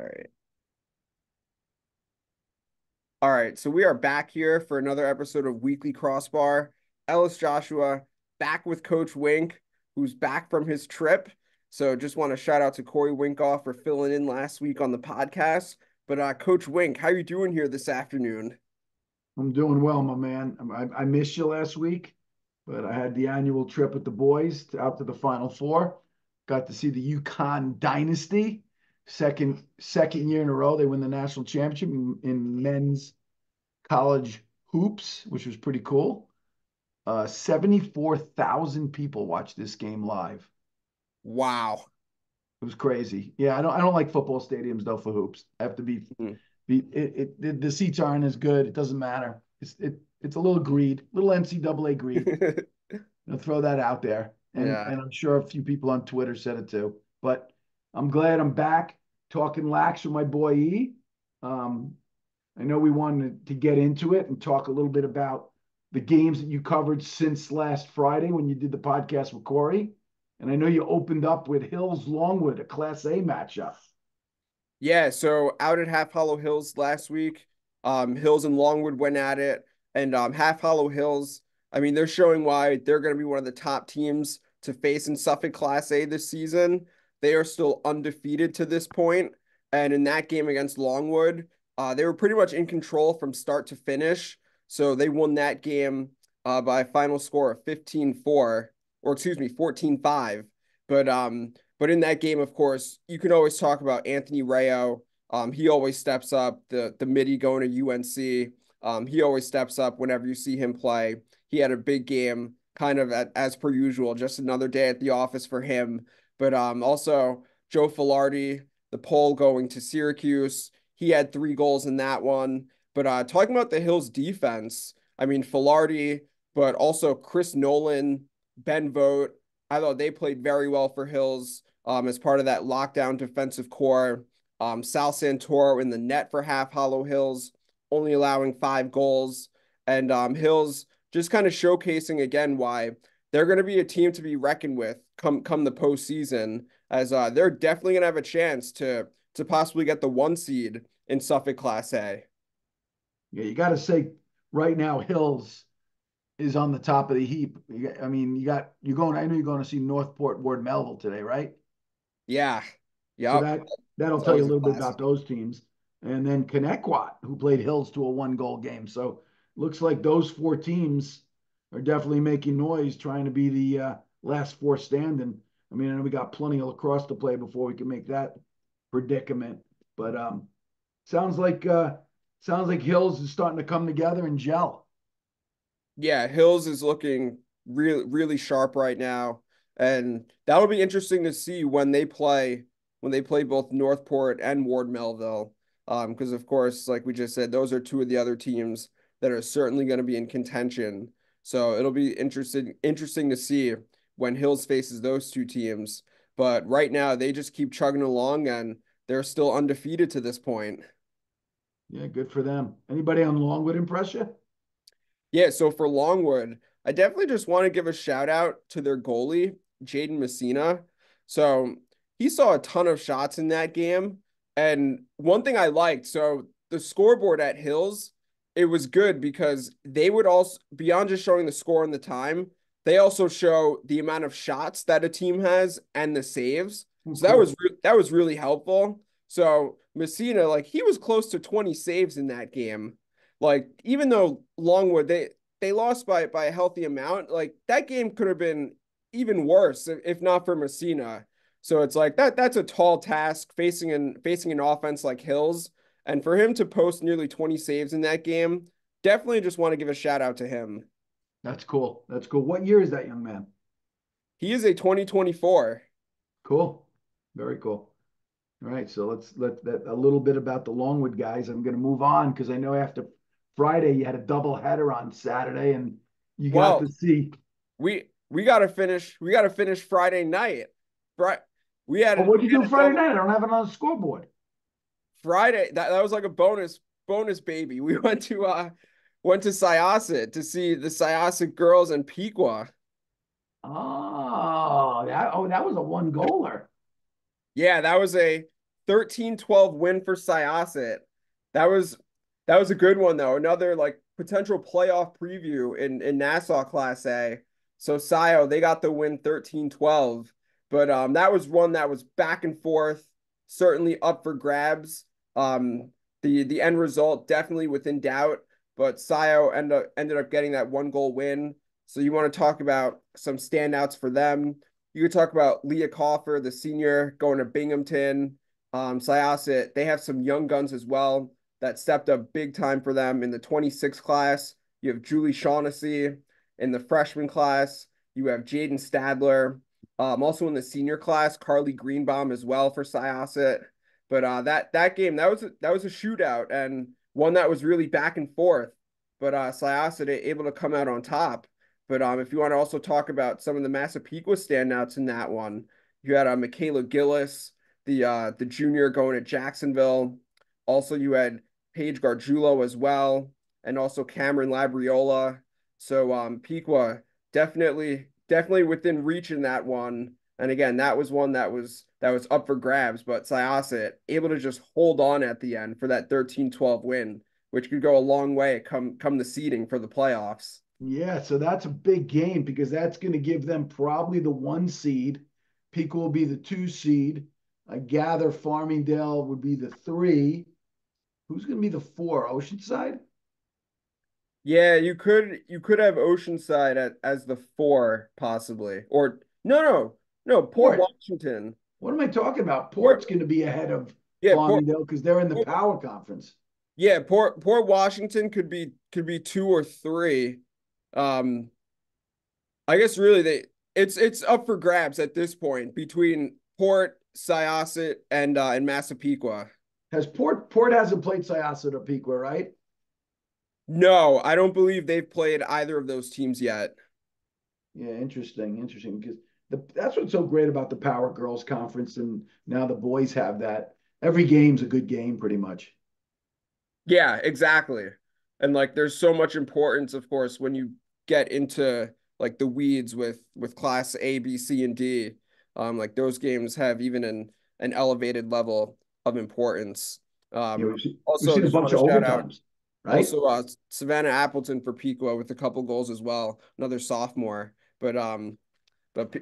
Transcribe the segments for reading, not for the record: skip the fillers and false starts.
All right. All right. So we are back here for another episode of Weekly Crossbar. Ellis Joshua back with Coach Wink, who's back from his trip. So just want to shout out to Corey Winkoff for filling in last week on the podcast. But Coach Wink, how you doing here this afternoon? I'm doing well, my man. I missed you last week, but I had the annual trip with the boys out to the Final Four. Got to see the UConn dynasty. Second year in a row, they win the national championship in men's college hoops, which was pretty cool. 74,000 people watched this game live. Wow. It was crazy. Yeah, I don't like football stadiums though for hoops. I have to the seats aren't as good. It doesn't matter. It's a little greed, little NCAA greed. Throw that out there. And Yeah. and I'm sure a few people on Twitter said it too. But I'm glad I'm back talking lax with my boy E. Um, I know we wanted to get into it and talk a little bit about the games that you covered since last Friday when you did the podcast with Corey. And I know you opened up with Hills Longwood, a Class A matchup. Yeah, so out at Half Hollow Hills last week, Hills and Longwood went at it, and Half Hollow Hills, I mean, they're showing why they're going to be one of the top teams to face in Suffolk Class A this season. They are still undefeated to this point, and in that game against Longwood, they were pretty much in control from start to finish. So they won that game by a final score of 15-4, or excuse me, 14-5. But in that game, of course, you can always talk about Anthony Rayo. He always steps up. The midi going to UNC. He always steps up whenever you see him play. He had a big game, kind of as per usual. Just another day at the office for him. But also Joe Filardi, the Pole going to Syracuse. He had 3 goals in that one. But talking about the Hills defense, I mean Filardi, but also Chris Nolan, Ben Vogt. I thought they played very well for Hills as part of that lockdown defensive core. Sal Santoro in the net for Half Hollow Hills, only allowing 5 goals. And Hills just kind of showcasing again why they're going to be a team to be reckoned with come the postseason, as they're definitely going to have a chance to possibly get the 1 seed in Suffolk Class A. Yeah, you got to say right now, Hills is on the top of the heap. I mean, you're going. I know you're going to see Northport Ward Melville today, right? Yeah. So Yep. that'll It's tell you a always a little bit classic. about those teams. And then Connecticut, who played Hills to a 1 goal game. So looks like those 4 teams are definitely making noise, trying to be the last four standing. I mean, I know we got plenty of lacrosse to play before we can make that predicament. But sounds like uh, sounds like Hills is starting to come together and gel. Yeah, Hills is looking really sharp right now, and that'll be interesting to see when they play both Northport and Ward Melville. Because of course, like we just said, those are two of the other teams that are certainly going to be in contention. So it'll be interesting to see when Hills faces those two teams. But right now, they just keep chugging along, and they're still undefeated to this point. Yeah, good for them. Anybody on Longwood impress you? Yeah, so for Longwood, I definitely just want to give a shout out to their goalie, Jaden Messina. So he saw a ton of shots in that game. And one thing I liked, so the scoreboard at Hills, it was good because they would also, beyond just showing the score and the time, they also show the amount of shots that a team has and the saves. Oh, So cool. that was really helpful. So Messina, like he was close to 20 saves in that game. Like even though Longwood they lost by a healthy amount, like that game could have been even worse if not for Messina. So it's like that's a tall task facing an offense like Hills, and for him to post nearly 20 saves in that game, definitely just want to give a shout out to him. That's cool. That's cool. What year is that young man? He is a 2024. Cool. Very cool. All right, so let's let that a little bit about the Longwood guys. I'm going to move on because I know after Friday you had a double header on Saturday, and you got Well, to see. we gotta finish Friday night. Right. Oh, what'd We you had do a Friday double night? I don't have it on the scoreboard. Friday. That was like a bonus baby. We went to Syosset to see the Syosset girls and Pequa. Oh, that was a 1 goaler. Yeah, that was a 13-12 win for Syosset. That was that was a good one though. Another like potential playoff preview in Nassau Class A. So Sio, they got the win 13-12. But that was one that was back and forth, certainly up for grabs. The end result definitely within doubt, but Sio ended up getting that 1 goal win. So you want to talk about some standouts for them. You could talk about Leah Coffer, the senior, going to Binghamton. Syosset, they have some young guns as well that stepped up big time for them in the 26 class. You have Julie Shaughnessy in the freshman class. You have Jaden Stadler. Also in the senior class, Carly Greenbaum as well for Syosset. But that game that was a shootout and one that was really back and forth. But Syosset able to come out on top. But if you want to also talk about some of the Massapequa standouts in that one, you had Michaela Gillis, the junior going to Jacksonville. Also, you had Paige Gargiulo as well, and also Cameron Labriola. So Pequa definitely within reach in that one. And again, that was one that was up for grabs, but Syosset able to just hold on at the end for that 13-12 win, which could go a long way come the seeding for the playoffs. Yeah, so that's a big game because that's going to give them probably the 1 seed. Pico will be the 2 seed. I gather Farmingdale would be the 3. Who's going to be the 4? Oceanside? Yeah, you could have Oceanside as the 4 possibly. Or no, Port Port. Washington. What am I talking about? Port Port's going to be ahead of yeah, Farmingdale because they're in the Power Conference. Port Washington could be 2 or 3. Um I guess really it's up for grabs at this point between Port, Syosset, and Massapequa. Has Port hasn't played Syosset or Piqua, right? No, I don't believe they've played either of those teams yet. Yeah, interesting. Because that's what's so great about the Power Girls Conference, and now the boys have that. Every game's a good game, pretty much. Yeah, exactly. And like there's so much importance, of course, when you get into like the weeds with class A, B, C, and D. Like those games have even an elevated level of importance. You know, we've Also seen a just bunch want of to shout out overtimes, right? also Savannah Appleton for Piqua with a couple goals as well, another sophomore. But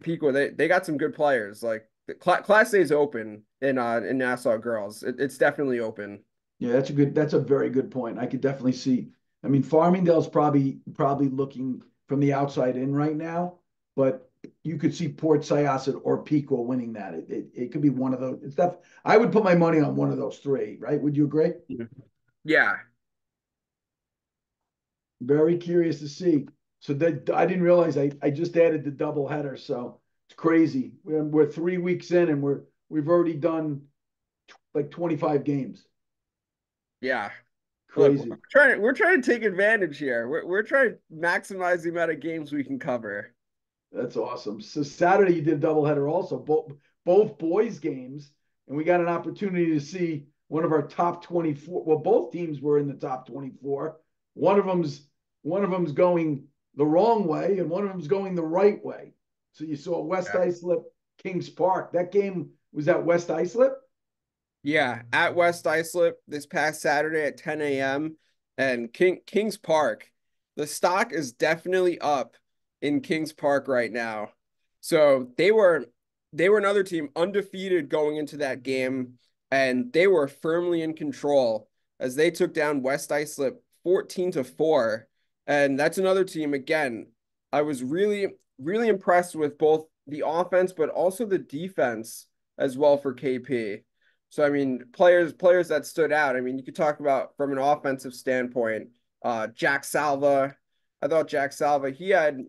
Piqua they got some good players. Like the class A is open in Nassau girls. It's definitely open. Yeah, that's a very good point. I could definitely see. I mean, Farmingdale's probably looking from the outside in right now, but you could see Port Syosset or Pico winning that. It could be one of those. I would put my money on one of those 3, right? Would you agree? Yeah, Very curious to see. So that I didn't realize I just added the double header. So it's crazy. We're 3 weeks in and we've already done like 25 games. yeah. Look, Crazy. we're trying to take advantage here. We're trying to maximize the amount of games we can cover. That's awesome. So Saturday you did a doubleheader also, both boys games, and we got an opportunity to see one of our top 24. Well, both teams were in the top 24. One of them's going the wrong way, and one of them's going the right way. So you saw West Yeah. Islip, Kings Park. That game was at West Islip. Yeah, at West Islip this past Saturday at 10 a.m. and Kings Park. The stock is definitely up in Kings Park right now. So they were another team undefeated going into that game, and they were firmly in control as they took down West Islip 14-4. And that's another team again. I was really impressed with both the offense but also the defense as well for KP. So I mean, players that stood out. I mean, you could talk about from an offensive standpoint, Jack Salva. I thought Jack Salva he had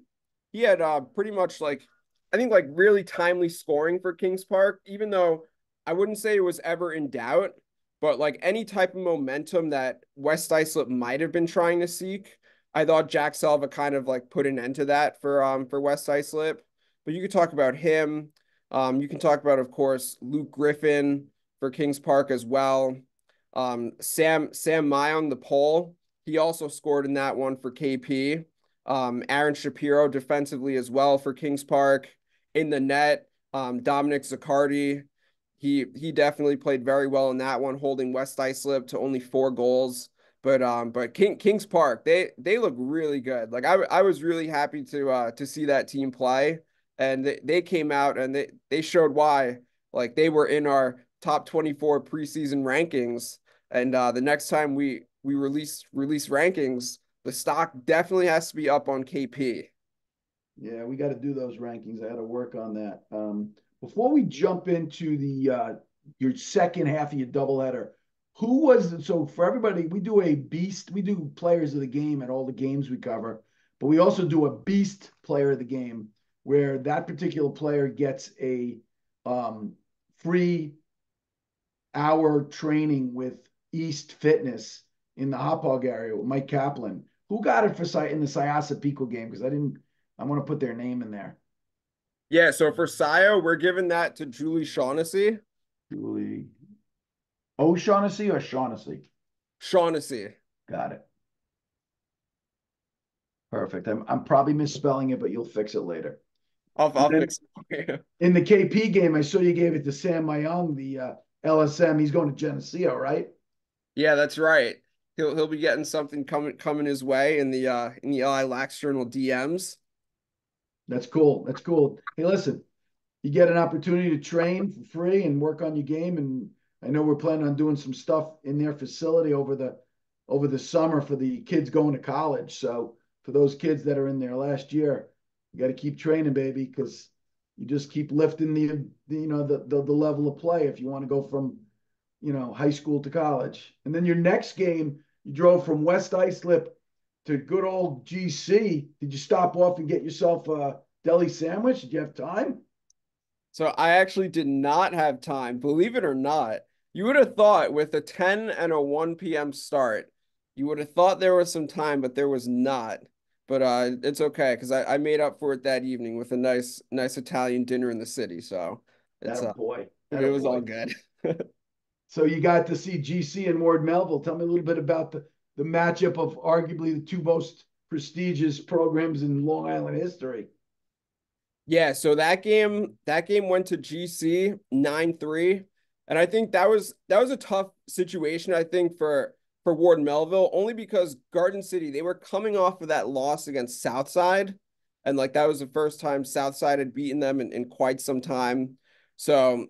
pretty much like I think like really timely scoring for Kings Park, even though I wouldn't say it was ever in doubt, but like any type of momentum that West Islip might have been trying to seek, I thought Jack Salva kind of like put an end to that for West Islip. But you could talk about him. You can talk about, of course, Luke Griffin for Kings Park as well. Sam Mai on the pole. He also scored in that one for KP. Aaron Shapiro defensively as well for Kings Park. In the net, Dominic Zaccardi. he definitely played very well in that one, holding West Islip to only 4 goals. But Kings Park, they look really good. Like I was really happy to see that team play, and they came out and they showed why. Like they were in our top 24 preseason rankings, and the next time we release rankings, the stock definitely has to be up on KP. Yeah, we got to do those rankings. I got to work on that. Before we jump into the your second half of your doubleheader, who was so for everybody? We do a beast. We do players of the game at all the games we cover, but we also do a beast player of the game where that particular player gets a free hour training with East Fitness in the Hop Hog area with Mike Kaplan. Who got it for in the Syosset game? Because I didn't. I want to put their name in there. Yeah, so for Sio, we're giving that to Julie Shaughnessy. Julie O'Shaughnessy or Shaughnessy? Shaughnessy. Got it. Perfect. I'm probably misspelling it, but you'll fix it later. And I'll then fix it for you. in the KP game, I saw you gave it to Sam Mayung, the LSM. He's going to Geneseo, right? Yeah, that's right. He'll be getting something coming his way in the LI Lax Journal DMs. That's cool. That's cool. Hey, listen, you get an opportunity to train for free and work on your game. And I know we're planning on doing some stuff in their facility over the summer for the kids going to college. So for those kids that are in their last year, you got to keep training, baby, because you just keep lifting the level of play if you want to go from high school to college. And then your next game, you drove from West Islip to good old GC. Did you stop off and get yourself a deli sandwich? Did you have time? So I actually did not have time, believe it or not. You would have thought with a 10 and a 1 p.m. start, you would have thought there was some time, but there was not. But it's okay because I made up for it that evening with a nice Italian dinner in the city. So That it's a boy. That it a was all boy. good. So you got to see GC and Ward Melville. Tell me a little bit about the matchup of arguably the two most prestigious programs in Long Island history. Yeah, so that game went to GC 9-3. And I think that was a tough situation, I think, for Ward Melville, only because Garden City, they were coming off of that loss against Southside. And like that was the first time Southside had beaten them in quite some time. So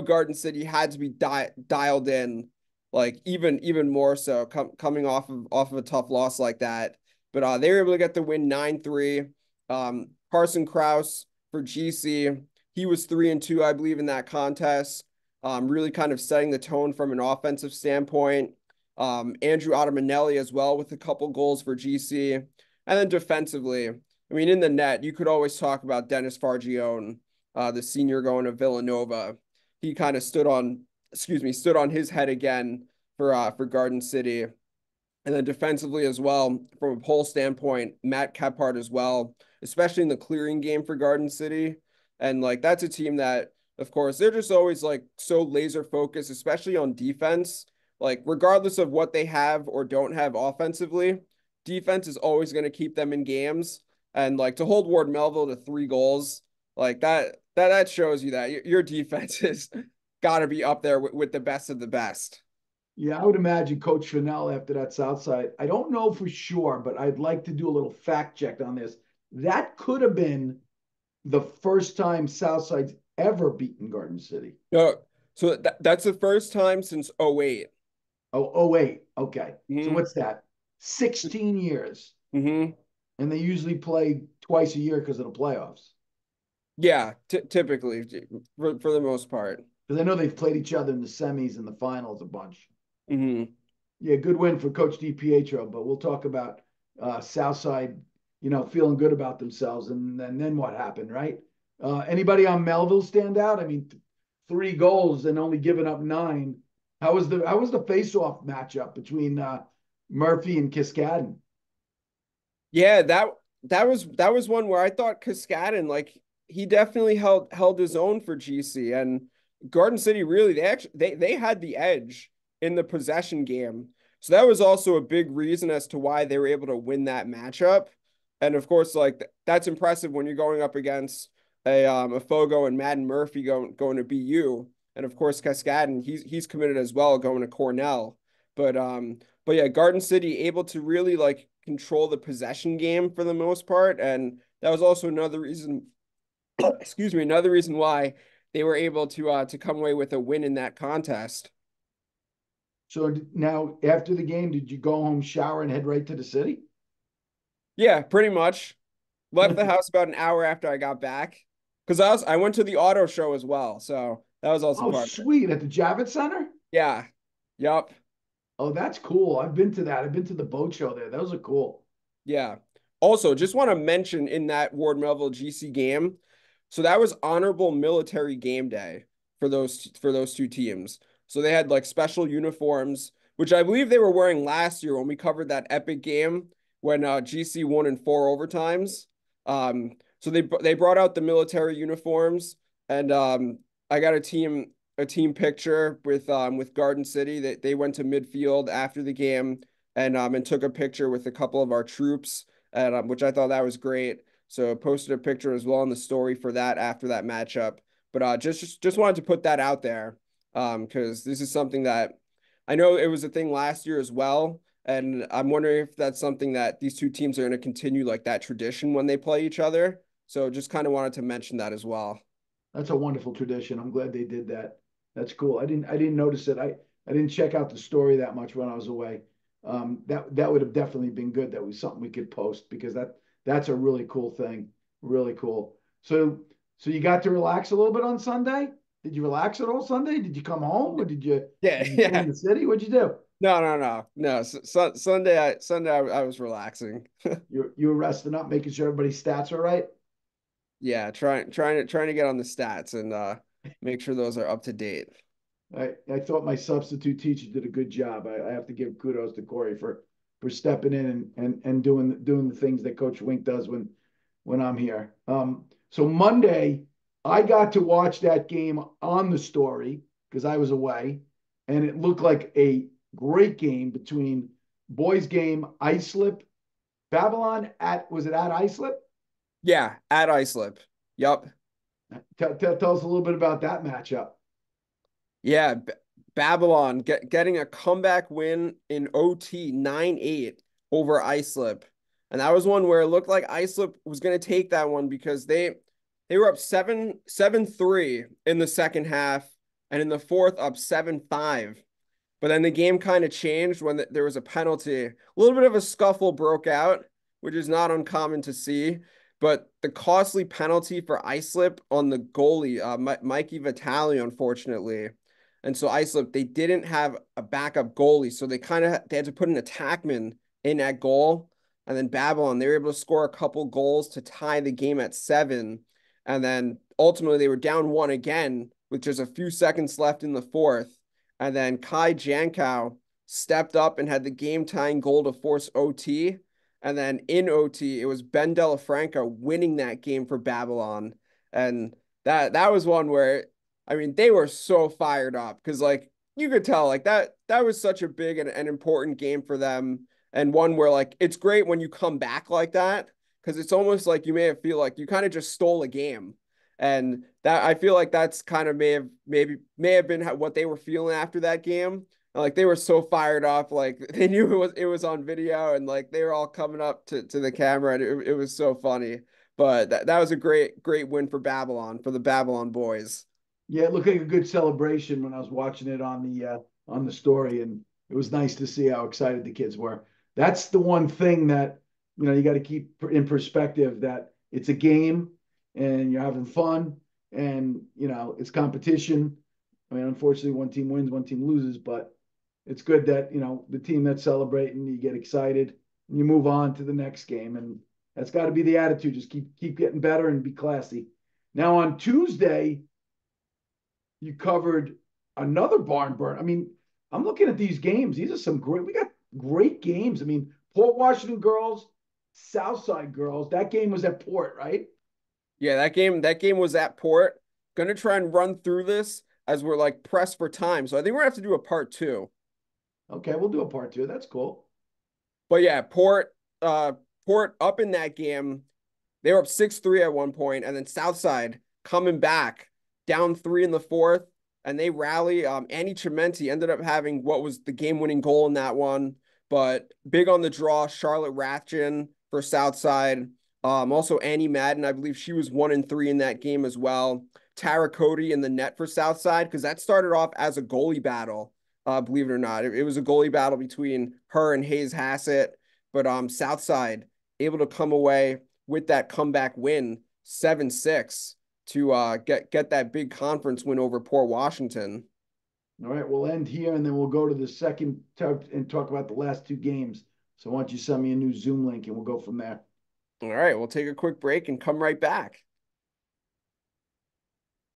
Garden City had to be dialed in, like even more so coming off of a tough loss like that. But they were able to get the win 9-3. Carson Kraus for GC. He was 3-2, I believe, in that contest. Really kind of setting the tone from an offensive standpoint. Andrew Ottamanelli as well with a couple goals for GC. And then defensively, I mean, in the net, you could always talk about Dennis Fargione, the senior going to Villanova. He kind of stood on his head again for Garden City. And then defensively as well, from a poll standpoint, Matt Kephart as well, especially in the clearing game for Garden City. And like that's a team that, of course, they're just always like so laser focused, especially on defense. Like regardless of what they have or don't have offensively, defense is always going to keep them in games. And like to hold Ward Melville to 3 goals, like that shows you that your defense has got to be up there with the best of the best. Yeah, I would imagine Coach Fennell after that Southside. I don't know for sure, but I'd like to do a little fact check on this. That could have been the first time Southside's ever beaten Garden City. No, so that's the first time since '08. Oh, wait. Okay. So Mm-hmm. what's that? 16 years. Mm-hmm. And they usually play twice a year because of the playoffs. Yeah, typically for the most part. Because I know they've played each other in the semis and the finals a bunch. Mm-hmm. Yeah, good win for Coach DiPietro, but we'll talk about Southside, feeling good about themselves. And then what happened, right? Anybody on Melville stand out? I mean, 3 goals and only giving up 9. How was the face-off matchup between Murphy and Kiskaden? Yeah, that was one where I thought Cascadin, like he definitely held his own for GC, and Garden City really they had the edge in the possession game. So that was also a big reason as to why they were able to win that matchup. And of course, like that's impressive when you're going up against a Fogo and Madden Murphy going to BU. and of course Cascadden, he's committed as well, going to Cornell. But yeah, Garden City able to really like control the possession game for the most part, and that was also another reason, excuse me, another reason why they were able to come away with a win in that contest. So now after the game, did you go home, shower, and head right to the city? Yeah, pretty much. Left the house about an hour after I got back because I went to the auto show as well, so that was also Oh, part of it. sweet. At the Javits Center? Yeah, yep. Oh, that's cool. I've been to that. I've been to the boat show there. Those are cool. Yeah. Also, just want to mention in that Ward Melville GC game, so that was honorable military game day for those two teams. So they had like special uniforms, which I believe they were wearing last year when we covered that epic game when GC won in four overtimes. So they brought out the military uniforms, and I got a team picture with Garden City. They went to midfield after the game and took a picture with a couple of our troops, and which I thought that was great. So I posted a picture as well in the story for that after that matchup. But just wanted to put that out there because this is something that I know it was a thing last year as well. And I'm wondering if that's something that these two teams are going to continue like that tradition when they play each other. So just kind of wanted to mention that as well. That's a wonderful tradition. I'm glad they did that. That's cool. I didn't notice it. I didn't check out the story that much when I was away. That would have definitely been good. That was something we could post because that's a really cool thing. Really cool. So you got to relax a little bit on Sunday? Did you relax at all Sunday? Did you come home or Yeah, did you stay in yeah. the city? What'd you do? No. Sunday I was relaxing. You were resting up, making sure everybody's stats are right. Yeah, trying to get on the stats and make sure those are up to date. I thought my substitute teacher did a good job. I have to give kudos to Corey for stepping in and doing the things that Coach Wink does when I'm here. So Monday, I got to watch that game on the story because I was away, and it looked like a great game between boys game Islip Babylon at was it at Islip? Yeah, at Islip. Yup. Tell us a little bit about that matchup. Yeah, Babylon getting a comeback win in OT 9-8 over Islip. And that was one where it looked like Islip was going to take that one because they were up 7-3 in the second half and in the fourth up 7-5. But then the game kind of changed when there was a penalty. A little bit of a scuffle broke out, which is not uncommon to see. But the costly penalty for Islip on the goalie, Mikey Vitale, unfortunately. And so Islip, they didn't have a backup goalie. So they had to put an attackman in at goal. And then Babylon, they were able to score a couple goals to tie the game at 7. And then ultimately they were down 1 again with just a few seconds left in the fourth. And then Kai Jankow stepped up and had the game tying goal to force OT. And then in OT, it was Ben Delafranca winning that game for Babylon. And that was one where, I mean, they were so fired up because like you could tell like that was such a big and important game for them. And one where like it's great when you come back like that because it's almost like you may have feel like you kind of just stole a game. And that I feel like that's kind of may have been what they were feeling after that game. Like they were so fired up, like they knew it was on video, and like they were all coming up to the camera, and it was so funny. But that was a great win for Babylon for the Babylon boys. Yeah, it looked like a good celebration when I was watching it on the story, and it was nice to see how excited the kids were. That's the one thing that you got to keep in perspective that it's a game and you're having fun and it's competition. I mean, unfortunately, one team wins, one team loses, but it's good that the team that's celebrating, you get excited and you move on to the next game, and that's got to be the attitude. Just keep getting better and be classy. Now on Tuesday you covered another barn burn. I mean, I'm looking at these games. These are we got great games. I mean, Port Washington girls, Southside girls. That game was at Port, right? Yeah, that game was at Port. Gonna try and run through this as we're like pressed for time. So I think we're gonna have to do a part two. Okay, we'll do a part two. That's cool. But yeah, Port up in that game. They were up 6-3 at one point, and then Southside coming back down 3 in the fourth, and they rally. Annie Chimenti ended up having what was the game-winning goal in that one, but big on the draw. Charlotte Rathjen for Southside. Also Annie Madden, I believe she was 1-3 in that game as well. Tara Cody in the net for Southside, because that started off as a goalie battle. Believe it or not, it was a goalie battle between her and Hayes Hassett, but Southside able to come away with that comeback win, 7-6, to get that big conference win over Port Washington. All right, we'll end here and then we'll go to the second and talk about the last two games. So why don't you send me a new Zoom link and we'll go from there. All right, we'll take a quick break and come right back.